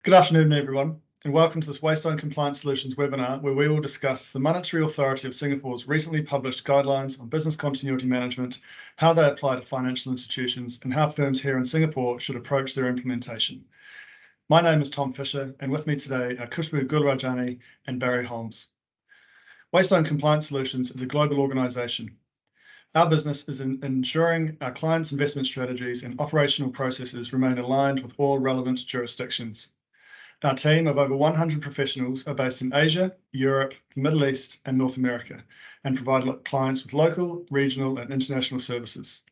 Good afternoon, everyone, and welcome to this Waystone Compliance Solutions webinar, where we will discuss the Monetary Authority of Singapore's recently published guidelines on business continuity management, how they apply to financial institutions, and how firms here in Singapore should approach their implementation. My name is Tom Fisher, and with me today are Khushbu Gulrajani and Barry Holmes. Waystone Compliance Solutions is a global organisation. Our business is in ensuring our clients' investment strategies and operational processes remain aligned with all relevant jurisdictions. Our team of over 100 professionals are based in Asia, Europe, the Middle East, and North America, and provide clients with local, regional, and international services.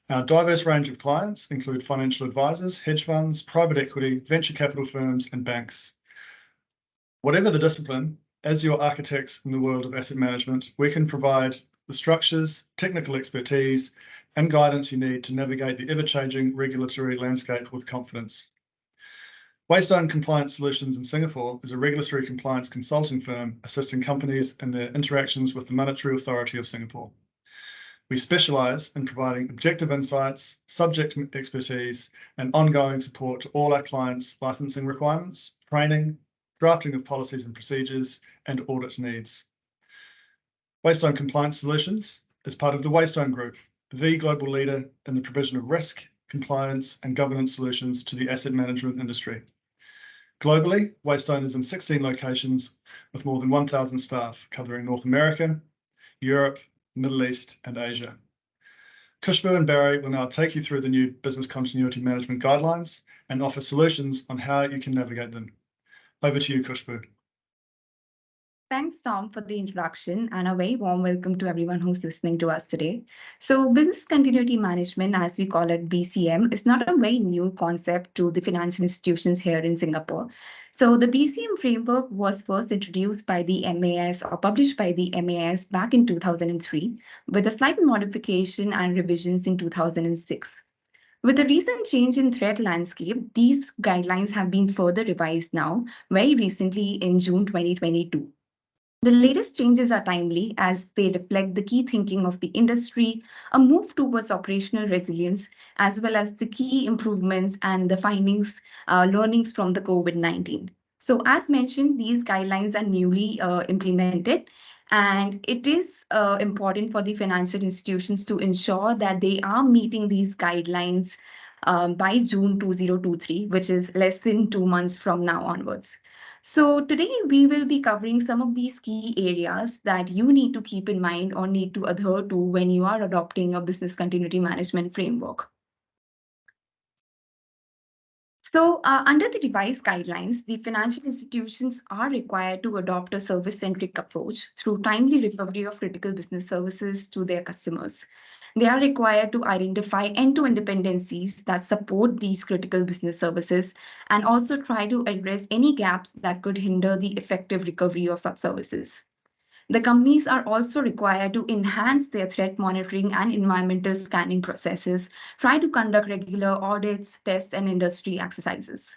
Our diverse range of clients include financial advisors, hedge funds, private equity, venture capital firms, and banks. Whatever the discipline, as your architects in the world of asset management, we can provide the structures, technical expertise, and guidance you need to navigate the ever-changing regulatory landscape with confidence. Waystone Compliance Solutions in Singapore is a regulatory compliance consulting firm assisting companies in their interactions with the Monetary Authority of Singapore. We specialise in providing objective insights, subject expertise, and ongoing support to all our clients' licensing requirements, training, drafting of policies and procedures, and audit needs. Waystone Compliance Solutions is part of the Waystone Group, the global leader in the provision of risk, compliance, and governance solutions to the asset management industry. Globally, Waystone is in 16 locations with more than 1,000 staff covering North America, Europe, Middle East, and Asia. Khushbu and Barry will now take you through the new business continuity management guidelines and offer solutions on how you can navigate them. Over to you, Khushbu. Thanks, Tom, for the introduction, and a very warm welcome to everyone who's listening to us today. So business continuity management, as we call it, BCM, is not a very new concept to the financial institutions here in Singapore. So the BCM framework was first introduced by the MAS or published by the MAS back in 2003, with a slight modification and revisions in 2006. With the recent change in threat landscape, these guidelines have been further revised now, very recently in June 2022. The latest changes are timely as they reflect the key thinking of the industry, a move towards operational resilience, as well as the key improvements and the learnings from the COVID-19. So as mentioned, these guidelines are newly implemented, and it is important for the financial institutions to ensure that they are meeting these guidelines by June 2023, which is less than 2 months from now onwards. So today we will be covering some of these key areas that you need to keep in mind or need to adhere to when you are adopting a business continuity management framework. So under the revised guidelines, the financial institutions are required to adopt a service-centric approach through timely recovery of critical business services to their customers. They are required to identify end-to-end dependencies that support these critical business services and also try to address any gaps that could hinder the effective recovery of such services. The companies are also required to enhance their threat monitoring and environmental scanning processes, try to conduct regular audits, tests, and industry exercises.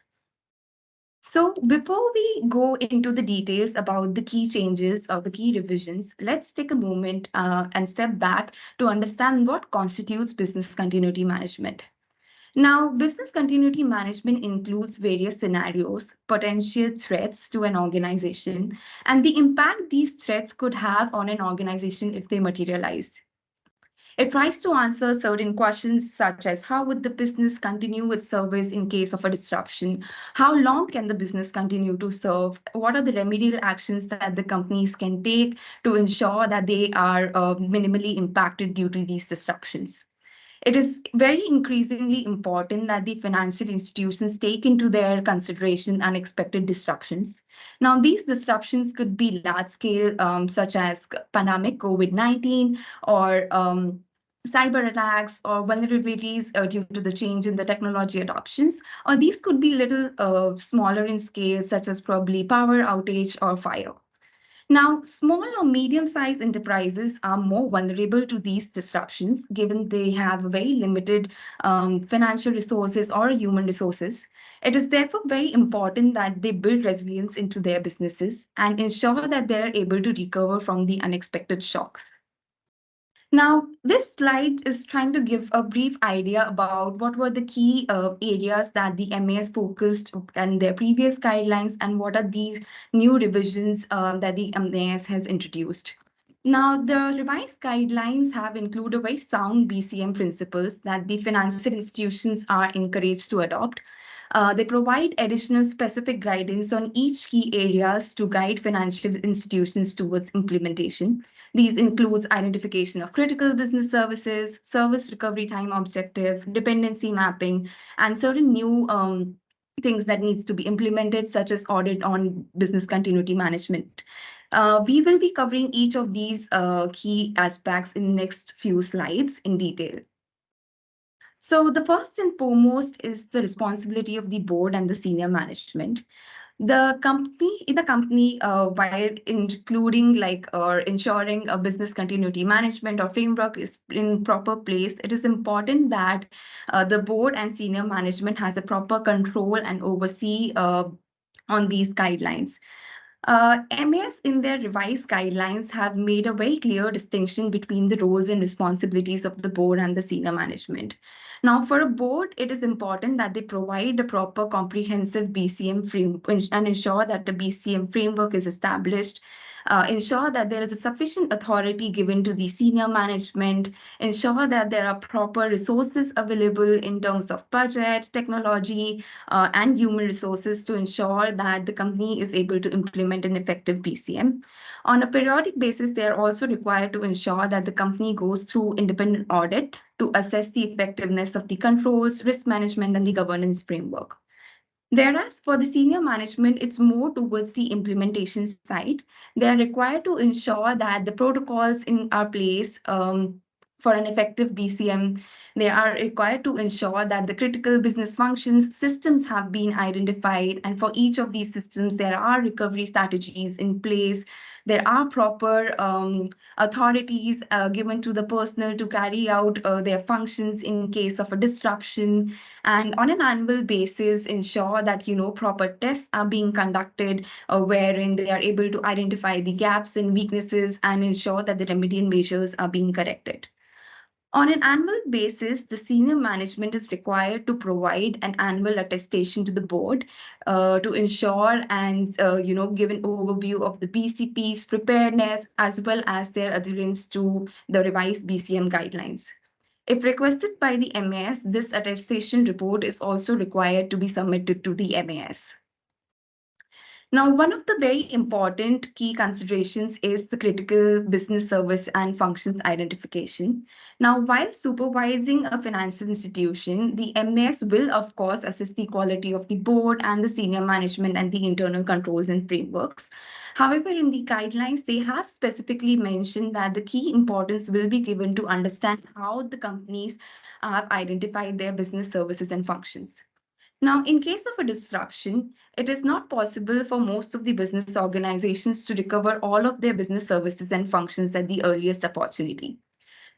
So before we go into the details about the key changes or the key revisions, let's take a moment and step back to understand what constitutes business continuity management. Now, business continuity management includes various scenarios, potential threats to an organization, and the impact these threats could have on an organization if they materialize. It tries to answer certain questions such as how would the business continue its service in case of a disruption? How long can the business continue to serve? What are the remedial actions that the companies can take to ensure that they are minimally impacted due to these disruptions? It is very increasingly important that the financial institutions take into their consideration unexpected disruptions. Now, these disruptions could be large scale, such as pandemic COVID-19 or cyber attacks or vulnerabilities due to the change in the technology adoptions, or these could be little smaller in scale, such as probably power outage or fire. Now, small or medium-sized enterprises are more vulnerable to these disruptions, given they have very limited financial resources or human resources. It is therefore very important that they build resilience into their businesses and ensure that they are able to recover from the unexpected shocks. Now, this slide is trying to give a brief idea about what were the key areas that the MAS focused in their previous guidelines and what are these new revisions that the MAS has introduced. Now, the revised guidelines have included very sound BCM principles that the financial institutions are encouraged to adopt. They provide additional specific guidance on each key areas to guide financial institutions towards implementation. These includes identification of critical business services, service recovery time objective, dependency mapping, and certain new things that needs to be implemented, such as audit on business continuity management. We will be covering each of these key aspects in next few slides in detail. So the first and foremost is the responsibility of the board and the senior management. The company, while including like or ensuring a business continuity management or framework is in proper place, it is important that the board and senior management has a proper control and oversee on these guidelines. MAS in their revised guidelines have made a very clear distinction between the roles and responsibilities of the board and the senior management. Now, for a board, it is important that they provide a proper comprehensive BCM framework and ensure that the BCM framework is established, ensure that there is a sufficient authority given to the senior management, ensure that there are proper resources available in terms of budget, technology, and human resources to ensure that the company is able to implement an effective BCM. On a periodic basis, they are also required to ensure that the company goes through independent audit to assess the effectiveness of the controls, risk management, and the governance framework. Whereas for the senior management, it's more towards the implementation side. They are required to ensure that the protocols in our place for an effective BCM, they are required to ensure that the critical business functions systems have been identified. And for each of these systems, there are recovery strategies in place. There are proper authorities given to the personnel to carry out their functions in case of a disruption, and on an annual basis ensure that proper tests are being conducted wherein they are able to identify the gaps and weaknesses and ensure that the remedial measures are being corrected. On an annual basis, the senior management is required to provide an annual attestation to the board to ensure and give an overview of the BCP's preparedness as well as their adherence to the revised BCM guidelines. If requested by the MAS, this attestation report is also required to be submitted to the MAS. Now, one of the very important key considerations is the critical business service and functions identification. Now, while supervising a financial institution, the MAS will, of course, assess the quality of the board and the senior management and the internal controls and frameworks. However, in the guidelines, they have specifically mentioned that the key importance will be given to understand how the companies have identified their business services and functions. Now, in case of a disruption, it is not possible for most of the business organizations to recover all of their business services and functions at the earliest opportunity.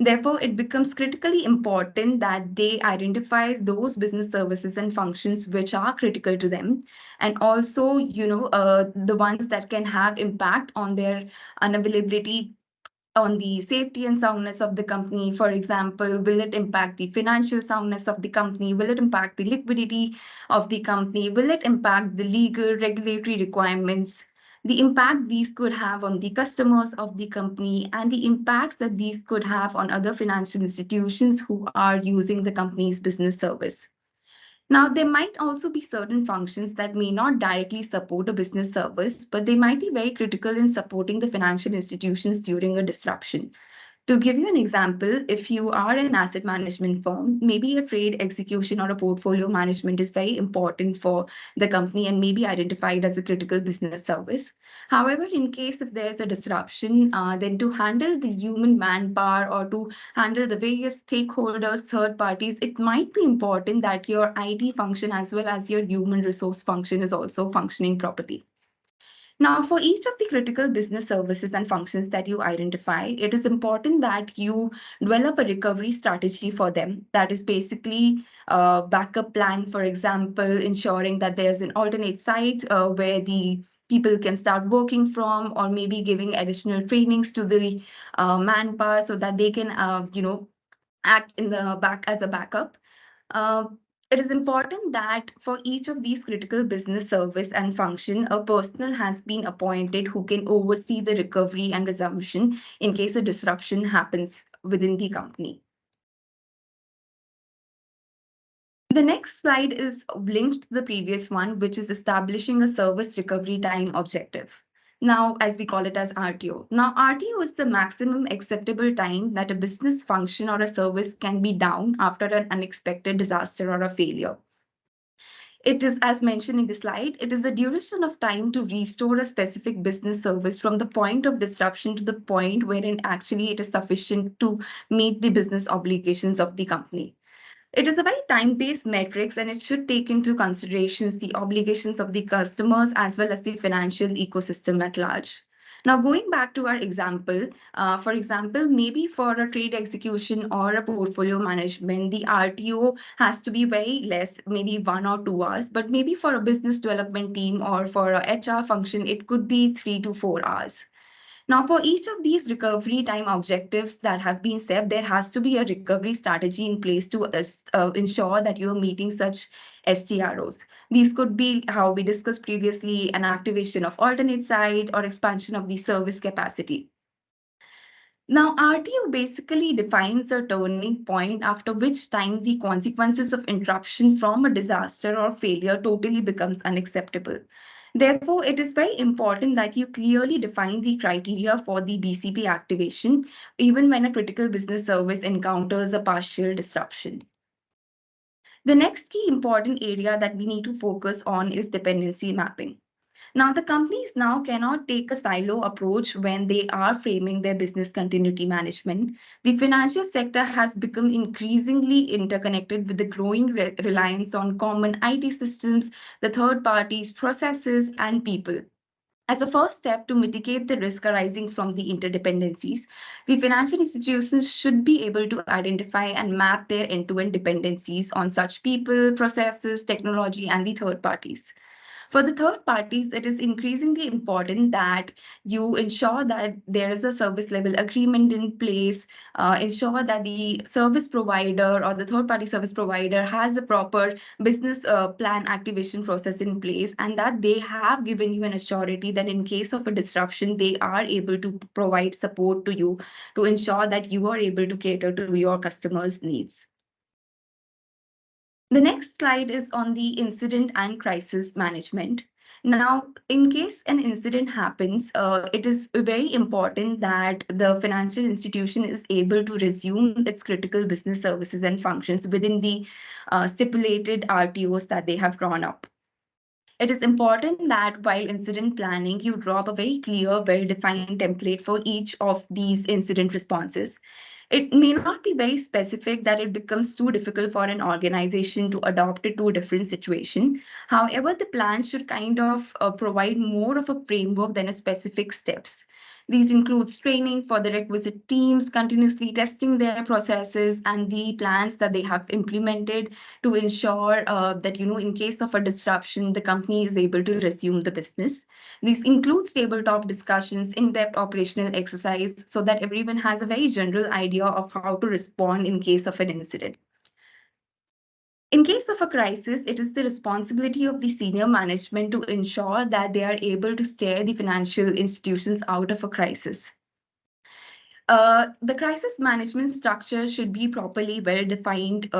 Therefore, it becomes critically important that they identify those business services and functions which are critical to them, and also, the ones that can have impact on their unavailability on the safety and soundness of the company. For example, will it impact the financial soundness of the company? Will it impact the liquidity of the company? Will it impact the legal regulatory requirements? The impact these could have on the customers of the company and the impacts that these could have on other financial institutions who are using the company's business service. Now, there might also be certain functions that may not directly support a business service, but they might be very critical in supporting the financial institutions during a disruption. To give you an example, if you are an asset management firm, maybe a trade execution or a portfolio management is very important for the company and may be identified as a critical business service. However, in case if there is a disruption, then to handle the human manpower or to handle the various stakeholders, third parties, it might be important that your IT function as well as your human resource function is also functioning properly. Now, for each of the critical business services and functions that you identify, it is important that you develop a recovery strategy for them. That is basically a backup plan, for example, ensuring that there's an alternate site where the people can start working from, or maybe giving additional trainings to the manpower so that they can, act in the back as a backup. Uh, it is important that for each of these critical business service and function, a personnel has been appointed who can oversee the recovery and resumption in case a disruption happens within the company. The next slide is linked to the previous one, which is establishing a service recovery time objective. Now, as we call it as RTO. Now, RTO is the maximum acceptable time that a business function or a service can be down after an unexpected disaster or a failure. It is, as mentioned in the slide, it is the duration of time to restore a specific business service from the point of disruption to the point wherein actually it is sufficient to meet the business obligations of the company. It is a very time-based metrics, and it should take into considerations the obligations of the customers as well as the financial ecosystem at large. Now, going back to our example, for example, maybe for a trade execution or a portfolio management, the RTO has to be very less, maybe 1 or 2 hours, but maybe for a business development team or for a HR function, it could be 3 to 4 hours. Now, for each of these recovery time objectives that have been set, there has to be a recovery strategy in place to ensure that you are meeting such STROs. These could be how we discussed previously, an activation of alternate site or expansion of the service capacity. Now, RTO basically defines a turning point after which time the consequences of interruption from a disaster or failure totally becomes unacceptable. Therefore, it is very important that you clearly define the criteria for the BCP activation, even when a critical business service encounters a partial disruption. The next key important area that we need to focus on is dependency mapping. Now, the companies now cannot take a silo approach when they are framing their business continuity management. The financial sector has become increasingly interconnected with the growing reliance on common IT systems, the third parties, processes, and people. As a first step to mitigate the risk arising from the interdependencies, the financial institutions should be able to identify and map their end-to-end dependencies on such people, processes, technology, and the third parties. For the third parties, it is increasingly important that you ensure that there is a service level agreement in place, ensure that the service provider or the third party service provider has a proper business plan activation process in place, and that they have given you an assurity that in case of a disruption, they are able to provide support to you to ensure that you are able to cater to your customers' needs. The next slide is on the incident and crisis management. Now, in case an incident happens, it is very important that the financial institution is able to resume its critical business services and functions within the stipulated RTOs that they have drawn up. It is important that while incident planning, you draw up a very clear, well-defined template for each of these incident responses. It may not be very specific that it becomes too difficult for an organization to adopt it to a different situation. However, the plan should kind of provide more of a framework than a specific steps. These includes training for the requisite teams, continuously testing their processes and the plans that they have implemented to ensure that, in case of a disruption, the company is able to resume the business. This includes tabletop discussions, in-depth operational exercise, so that everyone has a very general idea of how to respond in case of an incident. In case of a crisis, it is the responsibility of the senior management to ensure that they are able to steer the financial institutions out of a crisis. The crisis management structure should be properly well defined.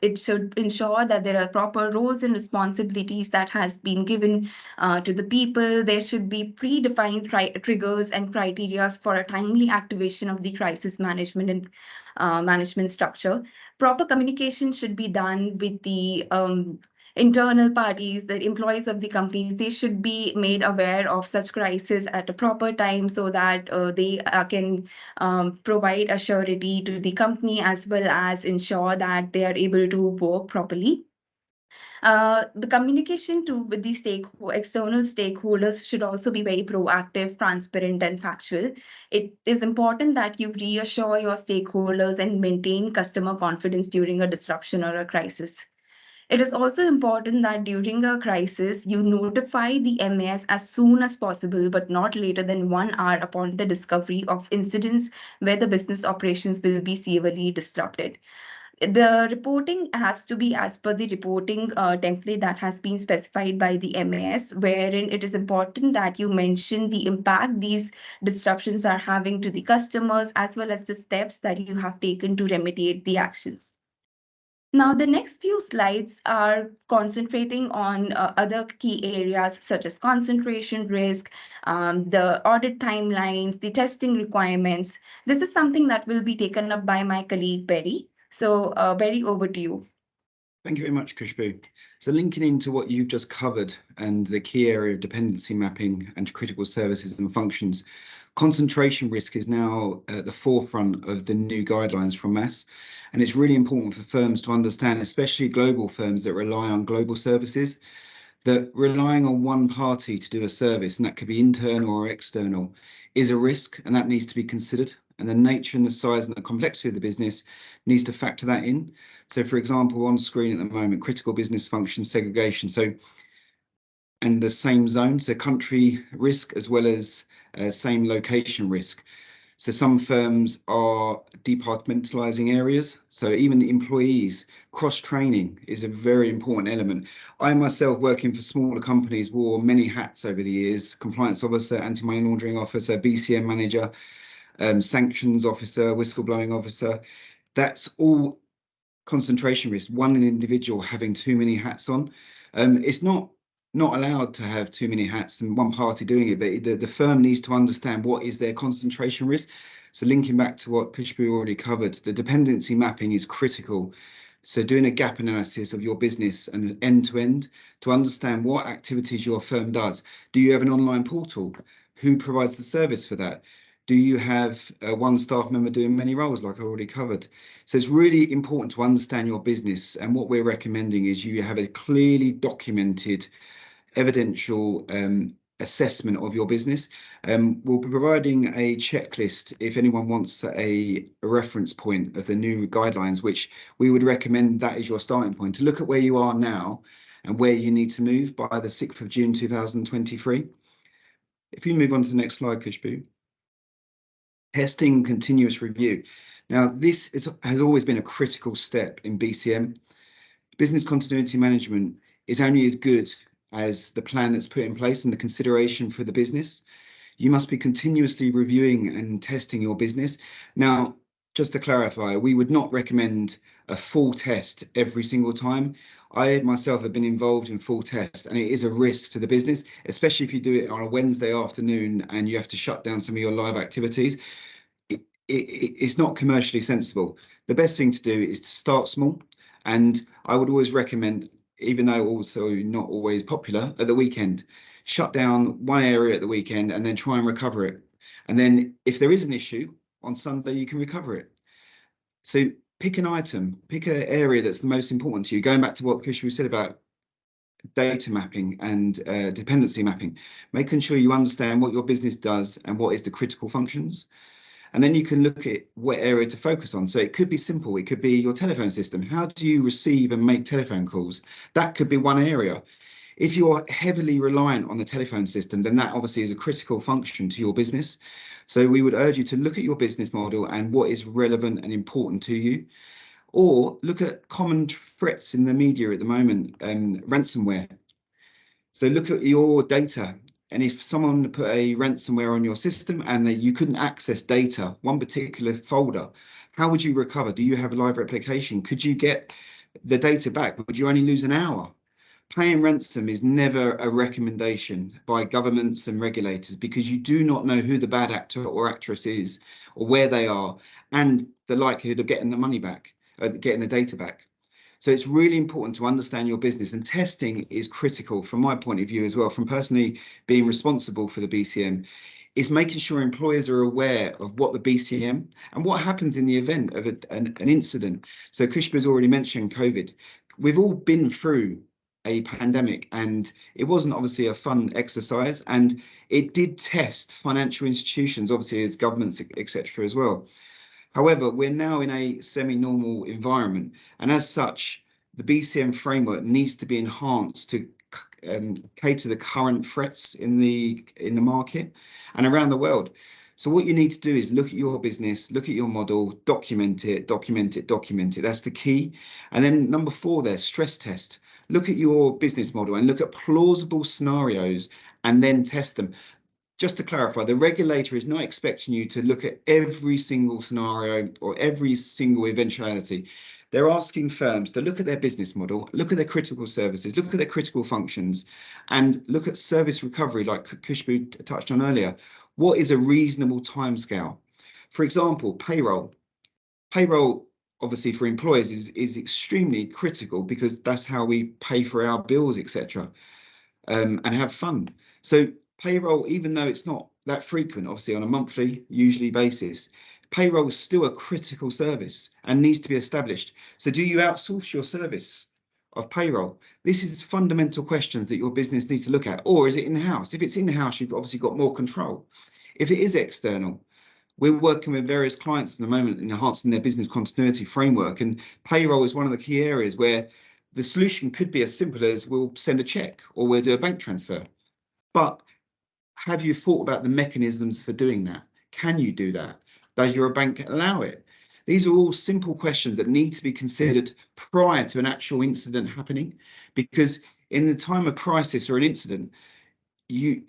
It should ensure that there are proper roles and responsibilities that has been given to the people. There should be predefined triggers and criteria for a timely activation of the crisis management and management structure. Proper communication should be done with the internal parties, the employees of the companies. They should be made aware of such crisis at a proper time so that they can provide a surety to the company as well as ensure that they are able to work properly. The communication with the external stakeholders should also be very proactive, transparent, and factual. It is important that you reassure your stakeholders and maintain customer confidence during a disruption or a crisis. It is also important that during a crisis, you notify the MAS as soon as possible, but not later than 1 hour upon the discovery of incidents where the business operations will be severely disrupted. The reporting has to be as per the reporting template that has been specified by the MAS, wherein it is important that you mention the impact these disruptions are having to the customers, as well as the steps that you have taken to remediate the actions. Now, the next few slides are concentrating on other key areas such as concentration risk, the audit timelines, the testing requirements. This is something that will be taken up by my colleague, Berry. So, Berry, over to you. Thank you very much, Khushbu. So linking into what you've just covered and the key area of dependency mapping and critical services and functions, concentration risk is now at the forefront of the new guidelines from MAS. And it's really important for firms to understand, especially global firms that rely on global services, that relying on one party to do a service, and that could be internal or external, is a risk, and that needs to be considered. And the nature and the size and the complexity of the business needs to factor that in. So, for example, on screen at the moment, critical business function segregation. So, and the same zone, so country risk as well as same location risk. So some firms are departmentalizing areas. So even employees, cross-training is a very important element. I myself, working for smaller companies, wore many hats over the years: compliance officer, anti-money laundering officer, BCM manager, sanctions officer, whistleblowing officer. That's all concentration risk, one individual having too many hats on. It's not allowed to have too many hats and one party doing it, but the firm needs to understand what is their concentration risk. So linking back to what Khushbu already covered, the dependency mapping is critical. So doing a gap analysis of your business and end to end to understand what activities your firm does. Do you have an online portal? Who provides the service for that? Do you have one staff member doing many roles, like I already covered? So it's really important to understand your business. And what we're recommending is you have a clearly documented evidential assessment of your business. We'll be providing a checklist if anyone wants a reference point of the new guidelines, which we would recommend that is your starting point to look at where you are now and where you need to move by the 6th of June 2023. If you move on to the next slide, Khushbu. Testing continuous review. Now, this has always been a critical step in BCM. Business continuity management is only as good as the plan that's put in place and the consideration for the business. You must be continuously reviewing and testing your business. Now, just to clarify, we would not recommend a full test every single time. I myself have been involved in full tests, and it is a risk to the business, especially if you do it on a Wednesday afternoon and you have to shut down some of your live activities. It's not commercially sensible. The best thing to do is to start small, and I would always recommend, even though also not always popular, at the weekend, shut down one area at the weekend and then try and recover it. And then if there is an issue on Sunday, you can recover it. So pick an item, pick an area that's the most important to you. Going back to what Khushbu said about data mapping and dependency mapping, making sure you understand what your business does and what is the critical functions. And then you can look at what area to focus on. So it could be simple. It could be your telephone system. How do you receive and make telephone calls? That could be one area. If you're heavily reliant on the telephone system, then that obviously is a critical function to your business. So we would urge you to look at your business model and what is relevant and important to you. Or look at common threats in the media at the moment, ransomware. So look at your data. And if someone put a ransomware on your system and that you couldn't access data, one particular folder, how would you recover? Do you have a live replication? Could you get the data back? Would you only lose an hour? Paying ransom is never a recommendation by governments and regulators, because you do not know who the bad actor or actress is or where they are and the likelihood of getting the money back, getting the data back. So it's really important to understand your business, and testing is critical from my point of view as well, from personally being responsible for the BCM, is making sure employers are aware of what the BCM and what happens in the event of an incident. So Khushbu's already mentioned COVID. We've all been through a pandemic, and it wasn't obviously a fun exercise, and it did test financial institutions, obviously as governments, etc. as well. However, we're now in a semi-normal environment, and as such, the BCM framework needs to be enhanced to cater the current threats in the market and around the world. So what you need to do is look at your business, look at your model, document it. That's the key. And then number 4 there, stress test. Look at your business model and look at plausible scenarios and then test them. Just to clarify, the regulator is not expecting you to look at every single scenario or every single eventuality. They're asking firms to look at their business model, look at their critical services, look at their critical functions, and look at service recovery, like Khushbu touched on earlier. What is a reasonable timescale? For example, payroll. Payroll, obviously, for employers is extremely critical because that's how we pay for our bills, etc., and have fun. So payroll, even though it's not that frequent, obviously on a monthly, usually basis, payroll is still a critical service and needs to be established. So do you outsource your service of payroll? This is fundamental questions that your business needs to look at. Or is it in-house? If it's in-house, you've obviously got more control. If it is external, we're working with various clients at the moment in enhancing their business continuity framework, and payroll is one of the key areas where the solution could be as simple as we'll send a check or we'll do a bank transfer. But have you thought about the mechanisms for doing that? Can you do that? Does your bank allow it? These are all simple questions that need to be considered prior to an actual incident happening, because in the time of crisis or an incident,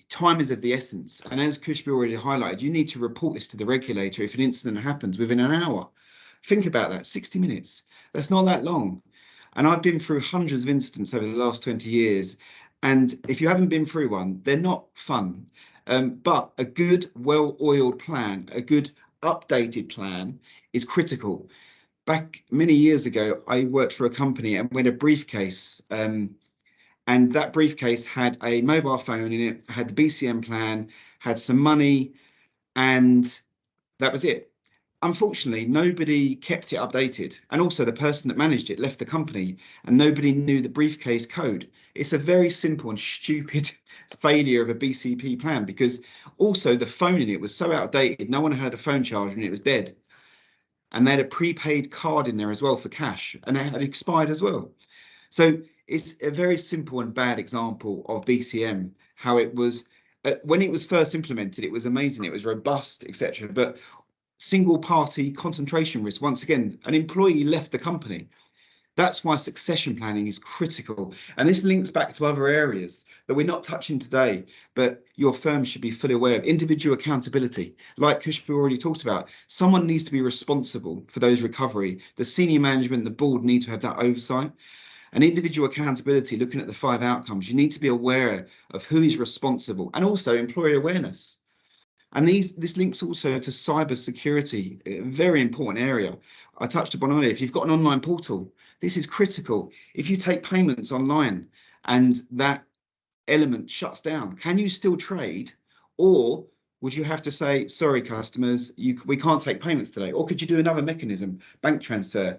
time is of the essence. And as Khushbu already highlighted, you need to report this to the regulator if an incident happens within an hour. Think about that, 60 minutes. That's not that long. And I've been through hundreds of incidents over the last 20 years. And if you haven't been through one, they're not fun. But a good, well-oiled plan, a good updated plan is critical. Back many years ago, I worked for a company and we had a briefcase, and that briefcase had a mobile phone in it, had the BCM plan, had some money, and that was it. Unfortunately, nobody kept it updated. And also the person that managed it left the company and nobody knew the briefcase code. It's a very simple and stupid failure of a BCP plan, because also the phone in it was so outdated, no one had a phone charger and it was dead. And they had a prepaid card in there as well for cash, and it had expired as well. So it's a very simple and bad example of BCM, how it was, when it was first implemented, it was amazing, it was robust, etc. But single party concentration risk, once again, an employee left the company. That's why succession planning is critical. And this links back to other areas that we're not touching today, but your firm should be fully aware of. Individual accountability, like Khushbu already talked about. Someone needs to be responsible for those recovery. The senior management, the board need to have that oversight. And individual accountability, looking at the 5 outcomes, you need to be aware of who is responsible, and also employee awareness. And this links also to cyber security, a very important area. I touched upon earlier, if you've got an online portal, this is critical. If you take payments online and that element shuts down, can you still trade? Or would you have to say, sorry, customers, we can't take payments today? Or could you do another mechanism, bank transfer,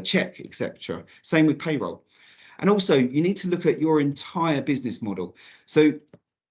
check, etc.? Same with payroll. And also, you need to look at your entire business model. So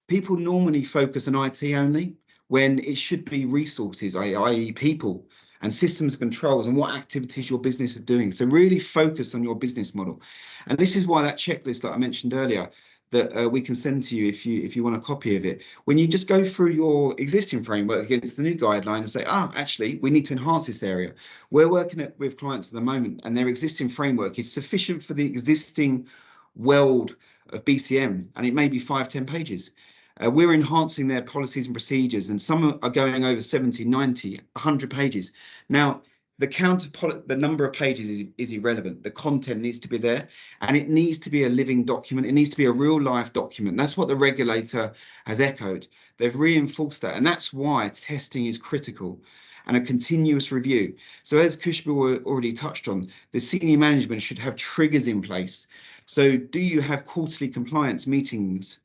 people normally focus on IT only, when it should be resources, i.e. people and systems controls and what activities your business are doing. So really focus on your business model. And this is why that checklist that I mentioned earlier, that we can send to you if you want a copy of it, when you just go through your existing framework against the new guideline and say, actually, we need to enhance this area. We're working with clients at the moment and their existing framework is sufficient for the existing world of BCM, and it may be 5-10 pages. We're enhancing their policies and procedures, and some are going over 70, 90, 100 pages. Now, the number of pages is irrelevant. The content needs to be there, and it needs to be a living document. It needs to be a real life document. That's what the regulator has echoed. They've reinforced that, and that's why testing is critical and a continuous review. So as Khushbu already touched on, the senior management should have triggers in place. So do you have quarterly compliance meetings?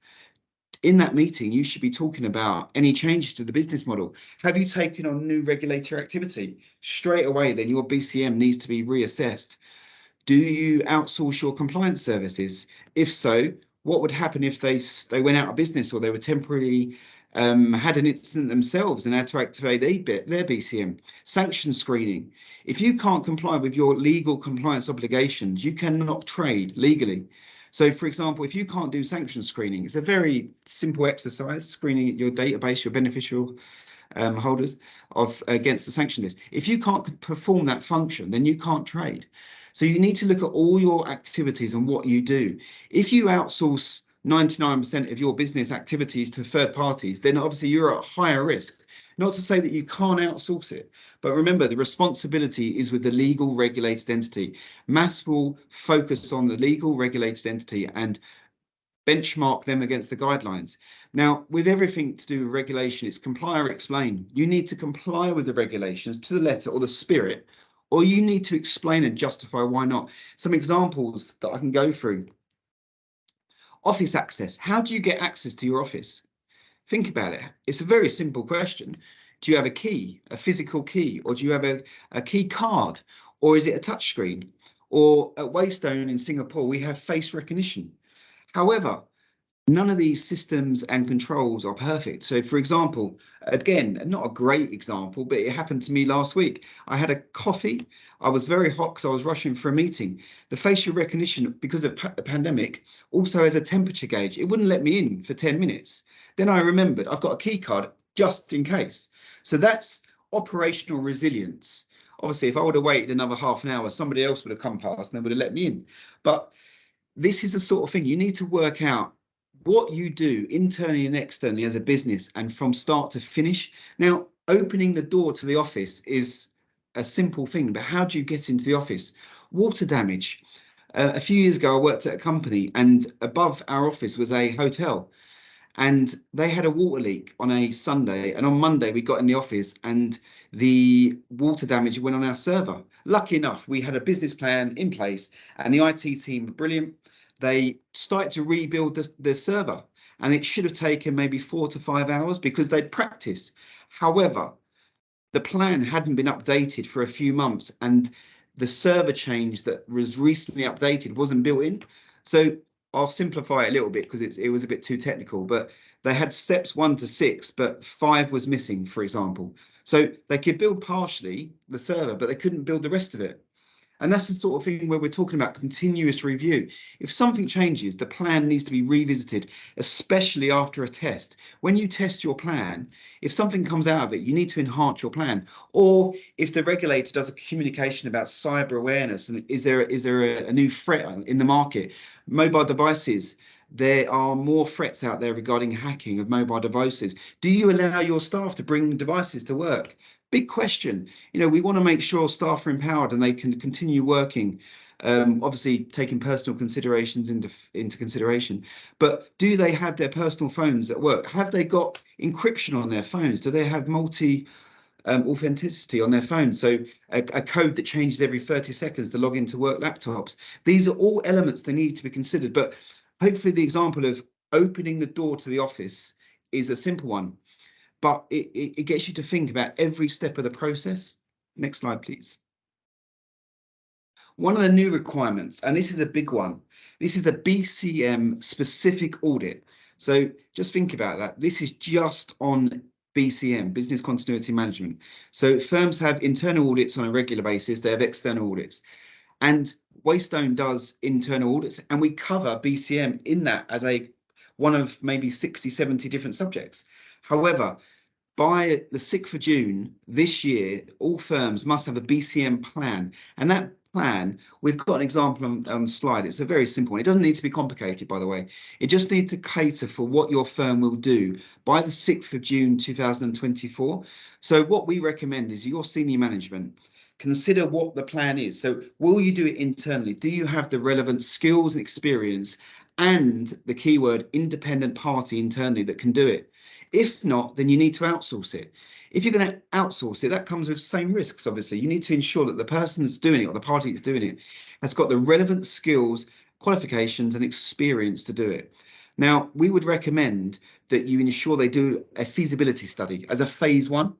In that meeting, you should be talking about any changes to the business model. Have you taken on new regulatory activity? Straight away, then your BCM needs to be reassessed. Do you outsource your compliance services? If so, what would happen if they went out of business or they were temporarily had an incident themselves and had to activate their BCM. Sanction screening. If you can't comply with your legal compliance obligations, you cannot trade legally. So, for example, if you can't do sanction screening, it's a very simple exercise, screening your database, your beneficial holders against the sanction list. If you can't perform that function, then you can't trade. So you need to look at all your activities and what you do. If you outsource 99% of your business activities to third parties, then obviously you're at higher risk. Not to say that you can't outsource it, but remember the responsibility is with the legal regulated entity. MAS will focus on the legal regulated entity and benchmark them against the guidelines. Now, with everything to do with regulation, it's comply or explain. You need to comply with the regulations to the letter or the spirit, or you need to explain and justify why not. Some examples that I can go through. Office access. How do you get access to your office? Think about it. It's a very simple question. Do you have a key, a physical key, or do you have a key card, or is it a touchscreen? Or at Waystone in Singapore, we have face recognition. However, none of these systems and controls are perfect. So, for example, again, not a great example, but it happened to me last week. I had a coffee. I was very hot because I was rushing for a meeting. The facial recognition, because of the pandemic, also has a temperature gauge. It wouldn't let me in for 10 minutes. Then I remembered I've got a key card just in case. So that's operational resilience. Obviously, if I would have waited another half an hour, somebody else would have come past and they would have let me in. But this is the sort of thing you need to work out what you do internally and externally as a business and from start to finish. Now, opening the door to the office is a simple thing, but how do you get into the office? Water damage. A few years ago, I worked at a company and above our office was a hotel and they had a water leak on a Sunday. And on Monday, we got in the office and the water damage went on our server. Lucky enough, we had a business plan in place and the IT team were brilliant. They started to rebuild the server and it should have taken maybe 4 to 5 hours because they'd practiced. However, the plan hadn't been updated for a few months and the server change that was recently updated wasn't built in. So I'll simplify it a little bit because it was a bit too technical, but they had steps 1 to 6, but 5 was missing, for example. So they could build partially the server, but they couldn't build the rest of it. And that's the sort of thing where we're talking about continuous review. If something changes, the plan needs to be revisited, especially after a test. When you test your plan, if something comes out of it, you need to enhance your plan. Or if the regulator does a communication about cyber awareness, and is there a new threat in the market? Mobile devices, there are more threats out there regarding hacking of mobile devices. Do you allow your staff to bring devices to work? Big question. You know, we want to make sure staff are empowered and they can continue working, obviously taking personal considerations into consideration. But do they have their personal phones at work? Have they got encryption on their phones? Do they have multi authenticity on their phones? So a code that changes every 30 seconds to log into work laptops. These are all elements that need to be considered. But hopefully the example of opening the door to the office is a simple one. But it gets you to think about every step of the process. Next slide, please. One of the new requirements, and this is a big one, this is a BCM specific audit. So just think about that. This is just on BCM, business continuity management. So firms have internal audits on a regular basis. They have external audits. And Waystone does internal audits, and we cover BCM in that as one of maybe 60, 70 different subjects. However, by the 6th of June this year, all firms must have a BCM plan. And that plan, we've got an example on the slide. It's a very simple one. It doesn't need to be complicated, by the way. It just needs to cater for what your firm will do by the 6th of June 2024. So what we recommend is your senior management consider what the plan is. So will you do it internally? Do you have the relevant skills and experience and the keyword independent party internally that can do it? If not, then you need to outsource it. If you're going to outsource it, that comes with same risks, obviously. You need to ensure that the person that's doing it or the party that's doing it has got the relevant skills, qualifications and experience to do it. Now, we would recommend that you ensure they do a feasibility study as a phase 1.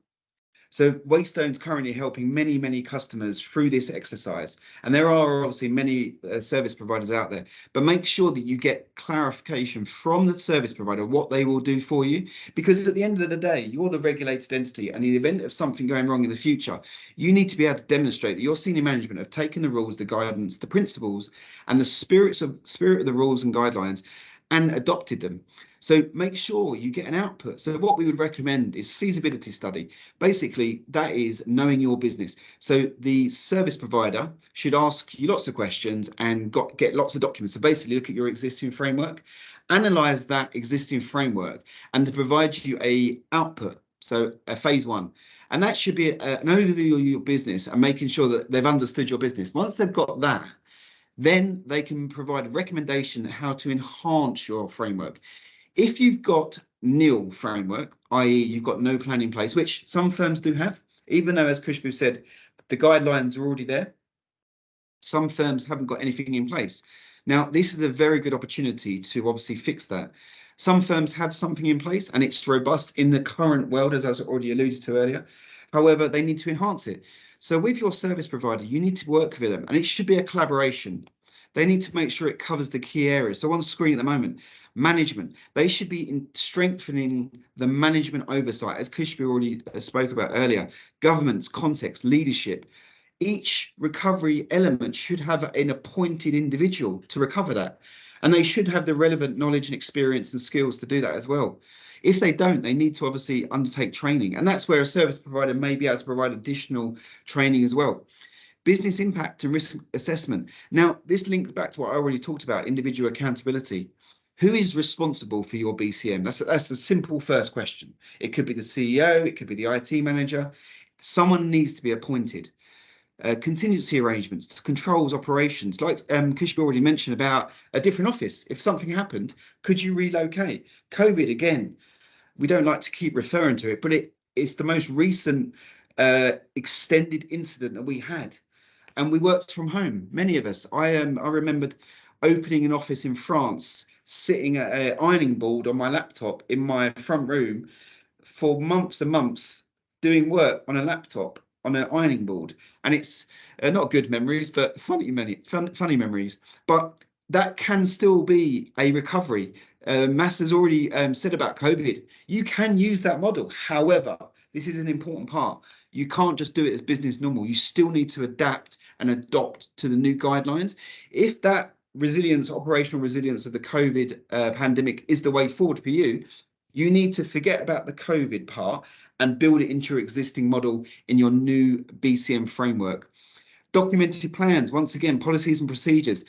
So Waystone's currently helping many customers through this exercise. And there are obviously many service providers out there, but make sure that you get clarification from the service provider what they will do for you. Because at the end of the day, you're the regulated entity, and in the event of something going wrong in the future, you need to be able to demonstrate that your senior management have taken the rules, the guidance, the principles, and the spirit of the rules and guidelines and adopted them. So make sure you get an output. So what we would recommend is feasibility study. Basically, that is knowing your business. So the service provider should ask you lots of questions and get lots of documents. So basically look at your existing framework, analyze that existing framework, and to provide you a output. So a phase one. And that should be an overview of your business and making sure that they've understood your business. Once they've got that, then they can provide a recommendation how to enhance your framework. If you've got nil framework, i.e. you've got no plan in place, which some firms do have, even though, as Khushbu said, the guidelines are already there, some firms haven't got anything in place. Now, this is a very good opportunity to obviously fix that. Some firms have something in place and it's robust in the current world, as I already alluded to earlier. However, they need to enhance it. So with your service provider, you need to work with them, and it should be a collaboration. They need to make sure it covers the key areas. So on the screen at the moment, management, they should be strengthening the management oversight, as Khushbu already spoke about earlier, governance, context, leadership. Each recovery element should have an appointed individual to recover that. And they should have the relevant knowledge and experience and skills to do that as well. If they don't, they need to obviously undertake training. And that's where a service provider may be able to provide additional training as well. Business impact and risk assessment. Now, this links back to what I already talked about, individual accountability. Who is responsible for your BCM? That's a simple first question. It could be the CEO, it could be the IT manager. Someone needs to be appointed. Contingency arrangements, controls, operations, like Khushbu already mentioned about a different office. If something happened, could you relocate? COVID, again, we don't like to keep referring to it, but it's the most recent extended incident that we had. And we worked from home, many of us. I remembered opening an office in France, sitting at an ironing board on my laptop in my front room for months and months, doing work on a laptop on an ironing board. And it's not good memories, but funny memories. But that can still be a recovery. Mass has already said about COVID. You can use that model. However, this is an important part. You can't just do it as business normal. You still need to adapt and adopt to the new guidelines. If that resilience, operational resilience of the COVID pandemic is the way forward for you, you need to forget about the COVID part and build it into your existing model in your new BCM framework. Documented plans, once again, policies and procedures.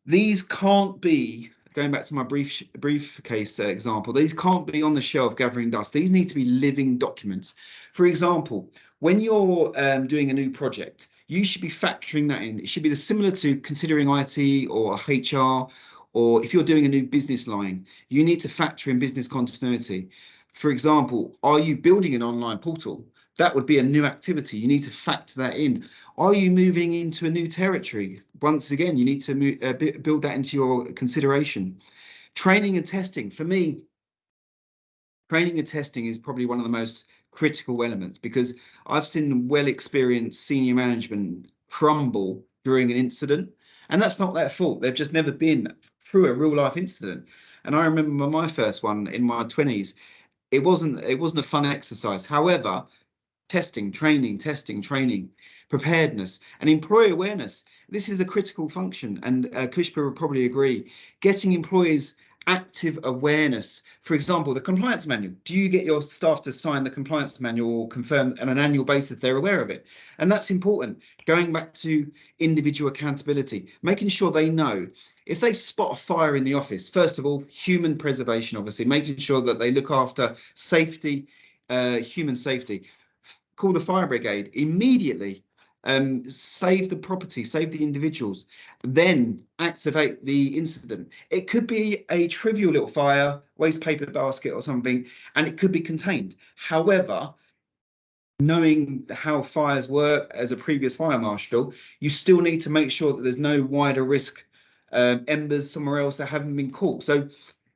These can't be, going back to my briefcase example, these can't be on the shelf gathering dust. These need to be living documents. For example, when you're doing a new project, you should be factoring that in. It should be similar to considering IT or HR, or if you're doing a new business line, you need to factor in business continuity. For example, are you building an online portal? That would be a new activity. You need to factor that in. Are you moving into a new territory? Once again, you need to build that into your consideration. Training and testing. For me, training and testing is probably one of the most critical elements, because I've seen well-experienced senior management crumble during an incident, and that's not their fault. They've just never been through a real-life incident. And I remember my first one in my 20s. It wasn't a fun exercise. However, testing, training, preparedness, and employee awareness. This is a critical function, and Khushbu will probably agree. Getting employees active awareness. For example, the compliance manual. Do you get your staff to sign the compliance manual or confirm on an annual basis they're aware of it? And that's important. Going back to individual accountability, making sure they know. If they spot a fire in the office, first of all, human preservation, obviously, making sure that they look after safety, human safety. Call the fire brigade immediately. Save the property, save the individuals, then activate the incident. It could be a trivial little fire, waste paper basket or something, and it could be contained. However, knowing how fires work as a previous fire marshal, you still need to make sure that there's no wider risk embers somewhere else that haven't been caught. So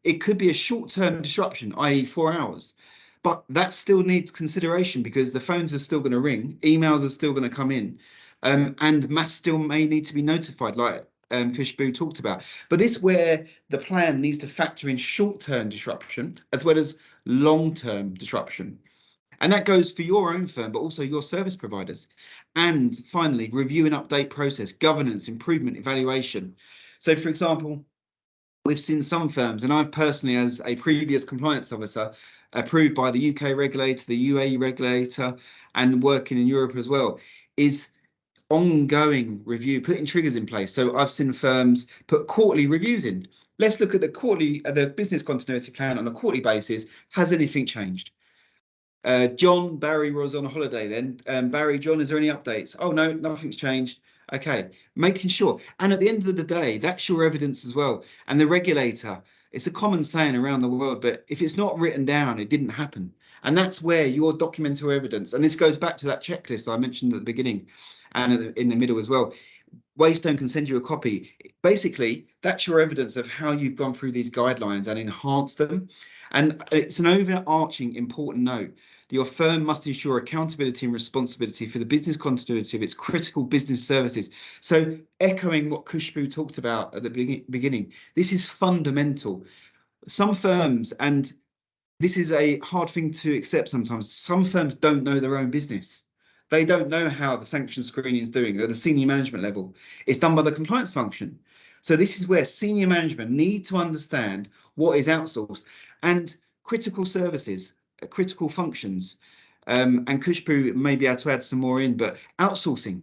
it could be a short-term disruption, i.e. 4 hours. But that still needs consideration because the phones are still going to ring, emails are still going to come in, and mass still may need to be notified, like Khushbu talked about. But this is where the plan needs to factor in short-term disruption as well as long-term disruption. And that goes for your own firm, but also your service providers. And finally, review and update process, governance, improvement, evaluation. So, for example, we've seen some firms, and I've personally, as a previous compliance officer, approved by the UK regulator, the UAE regulator, and working in Europe as well, is ongoing review, putting triggers in place. So I've seen firms put quarterly reviews in. Let's look at the business continuity plan on a quarterly basis. Has anything changed? John, Barry was on a holiday then. Barry, John, is there any updates? Oh, no, nothing's changed. Okay, making sure. And at the end of the day, that's your evidence as well. And the regulator, it's a common saying around the world, but if it's not written down, it didn't happen. And that's where your documental evidence, and this goes back to that checklist I mentioned at the beginning and in the middle as well. Waystone can send you a copy. Basically, that's your evidence of how you've gone through these guidelines and enhanced them. And it's an overarching important note. Your firm must ensure accountability and responsibility for the business continuity of its critical business services. So echoing what Khushbu talked about at the beginning, this is fundamental. Some firms, and this is a hard thing to accept sometimes, some firms don't know their own business. They don't know how the sanction screening is doing at the senior management level. It's done by the compliance function. So this is where senior management need to understand what is outsourced and critical services, critical functions. And Khushbu may be able to add some more in, but outsourcing.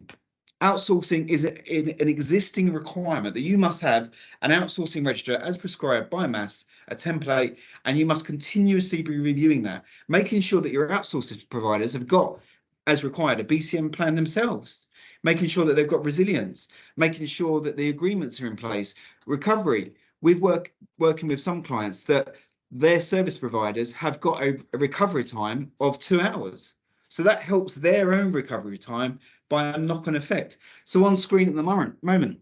Outsourcing is an existing requirement that you must have an outsourcing register as prescribed by MAS, a template, and you must continuously be reviewing that, making sure that your outsourcing providers have got, as required, a BCM plan themselves, making sure that they've got resilience, making sure that the agreements are in place. Recovery, we've working with some clients that their service providers have got a recovery time of 2 hours. So that helps their own recovery time by a knock-on effect. So on screen at the moment,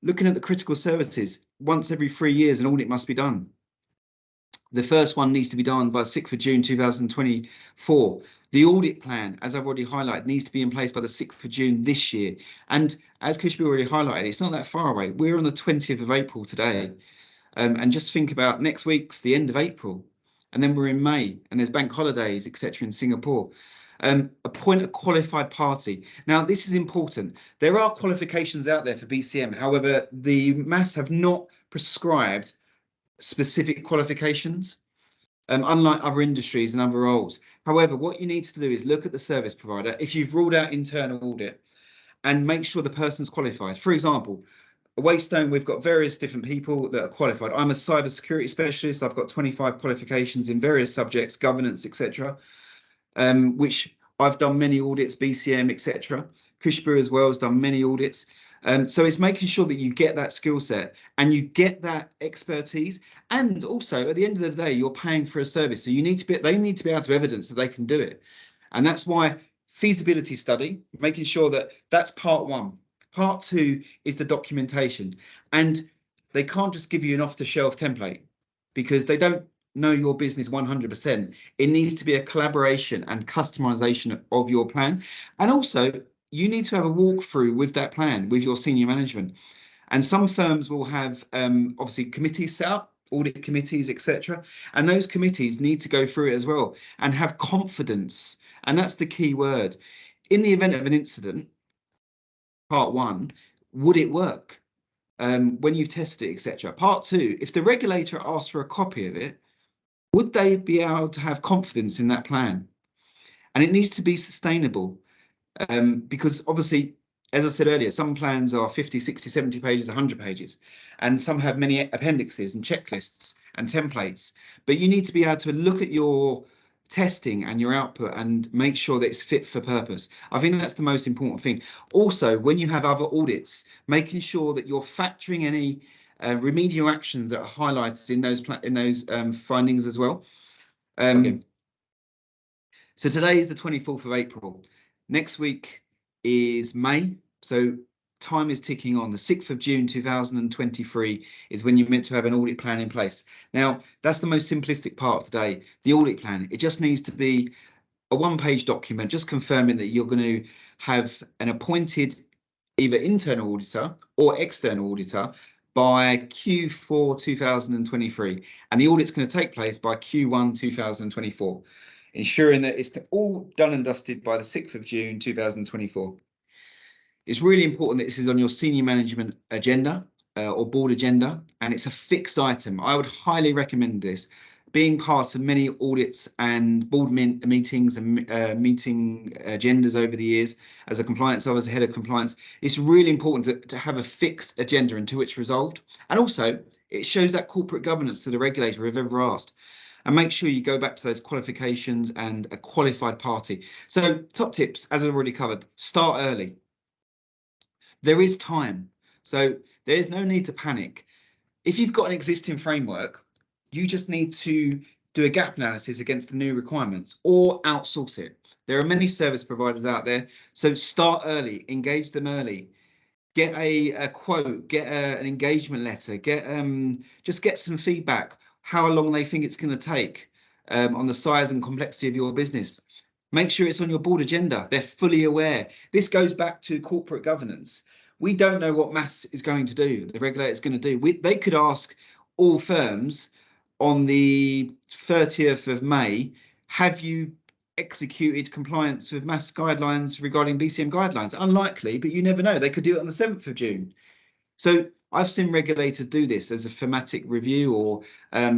looking at the critical services, once every 3 years, an audit must be done. The first one needs to be done by 6th of June 2024. The audit plan, as I've already highlighted, needs to be in place by the 6th of June this year. And as Khushbu already highlighted, it's not that far away. We're on the 20th of April today. And just think about next week's the end of April. And then we're in May, and there's bank holidays, etc. in Singapore. Appoint a qualified party. Now, this is important. There are qualifications out there for BCM. However, the MAS have not prescribed specific qualifications, unlike other industries and other roles. However, what you need to do is look at the service provider. If you've ruled out internal audit, and make sure the person's qualified. For example, at Waystone, we've got various different people that are qualified. I'm a cybersecurity specialist. I've got 25 qualifications in various subjects, governance, etc., which I've done many audits, BCM, etc. Khushbu as well has done many audits. So it's making sure that you get that skill set and you get that expertise. And also, at the end of the day, you're paying for a service. So they need to be able to evidence that they can do it. And that's why feasibility study, making sure that that's part one. Part two is the documentation. And they can't just give you an off-the-shelf template because they don't know your business 100%. It needs to be a collaboration and customization of your plan. And also, you need to have a walkthrough with that plan with your senior management. And some firms will have obviously committees set up, audit committees, etc. And those committees need to go through it as well and have confidence. And that's the key word. In the event of an incident, part one, would it work when you've tested it, etc. Part two, if the regulator asks for a copy of it, would they be able to have confidence in that plan? And it needs to be sustainable because obviously, as I said earlier, some plans are 50, 60, 70 pages, 100 pages, and some have many appendices and checklists and templates. But you need to be able to look at your testing and your output and make sure that it's fit for purpose. I think that's the most important thing. Also, when you have other audits, making sure that you're factoring any remedial actions that are highlighted in those findings as well. So today is the 24th of April. Next week is May. So time is ticking on. The 6th of June 2023 is when you're meant to have an audit plan in place. Now, that's the most simplistic part of today, the audit plan. It just needs to be a one-page document, just confirming that you're going to have an appointed either internal auditor or external auditor by Q4 2023. And the audit's going to take place by Q1 2024, ensuring that it's all done and dusted by the 6th of June 2024. It's really important that this is on your senior management agenda or board agenda, and it's a fixed item. I would highly recommend this. Being part of many audits and board meetings and meeting agendas over the years as a compliance officer, head of compliance, it's really important to have a fixed agenda until it's resolved. And also, it shows that corporate governance to the regulator if ever asked. And make sure you go back to those qualifications and a qualified party. So top tips, as I've already covered, start early. There is time, so there is no need to panic. If you've got an existing framework, you just need to do a gap analysis against the new requirements or outsource it. There are many service providers out there, so start early, engage them early. Get a quote, get an engagement letter, just get some feedback, how long they think it's going to take on the size and complexity of your business. Make sure it's on your board agenda. They're fully aware. This goes back to corporate governance. We don't know what MAS is going to do, the regulator is going to do. They could ask all firms on the 30th of May, have you executed compliance with MAS guidelines regarding BCM guidelines? Unlikely, but you never know. They could do it on the 7th of June. So I've seen regulators do this as a thematic review or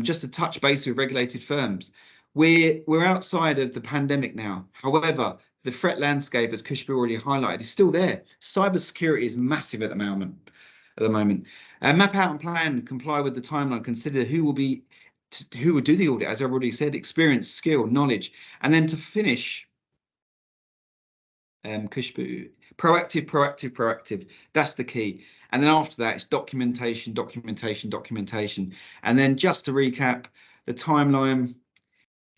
just a touch base with regulated firms. We're outside of the pandemic now. However, the threat landscape, as Kushbu already highlighted, is still there. Cybersecurity is massive at the moment. Map out and plan, comply with the timeline, consider who will do the audit, as I've already said, experience, skill, knowledge, and then to finish, Kushbu, proactive. That's the key. And then after that, it's documentation. And then just to recap, the timeline,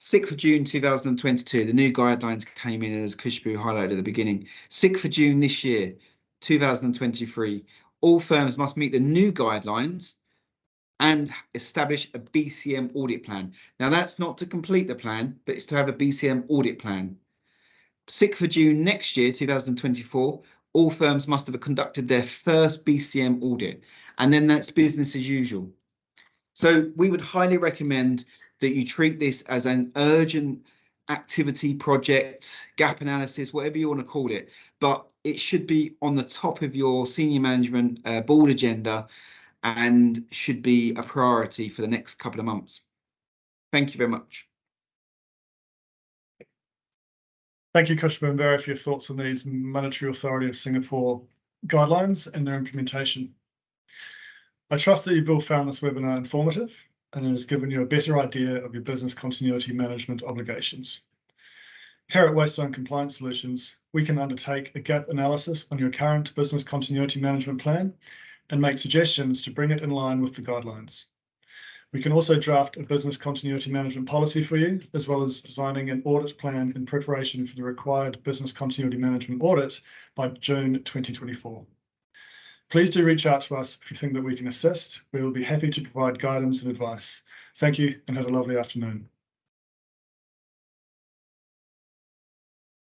6th of June 2022, the new guidelines came in, as Kushbu highlighted at the beginning. 6th of June this year, 2023, all firms must meet the new guidelines and establish a BCM audit plan. Now, that's not to complete the plan, but it's to have a BCM audit plan. 6th of June next year, 2024, all firms must have conducted their first BCM audit, and then that's business as usual. So we would highly recommend that you treat this as an urgent activity, project, gap analysis, whatever you want to call it, but it should be on the top of your senior management board agenda and should be a priority for the next couple of months. Thank you very much. Thank you, Kushbu and Barry, for your thoughts on these Monetary Authority of Singapore guidelines and their implementation. I trust that you've all found this webinar informative and it has given you a better idea of your business continuity management obligations. Here at Waystone Compliance Solutions, we can undertake a gap analysis on your current business continuity management plan and make suggestions to bring it in line with the guidelines. We can also draft a business continuity management policy for you, as well as designing an audit plan in preparation for the required business continuity management audit by June 2024. Please do reach out to us if you think that we can assist. We will be happy to provide guidance and advice. Thank you and have a lovely afternoon.